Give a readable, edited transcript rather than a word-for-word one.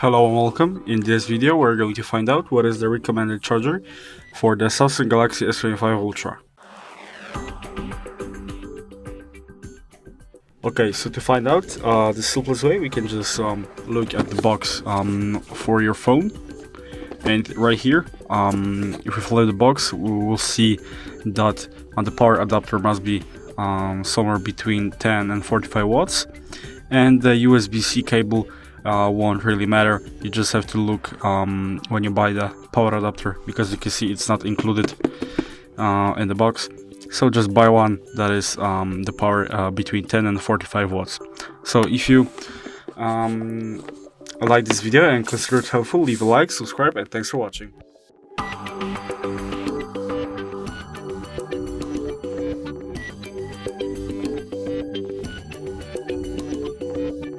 Hello and welcome. In this video we're going to find out what is the recommended charger for the Samsung Galaxy S25 Ultra. Okay, so to find out the simplest way, we can just look at the box for your phone, and right here if we follow the box we will see that the power adapter must be somewhere between 10 and 45 watts, and the USB-C cable won't really matter. You just have to look when you buy the power adapter, because you can see it's not included in the box. So just buy one that is the power between 10 and 45 watts. So if you like this video and consider it helpful, leave a like, subscribe, and thanks for watching.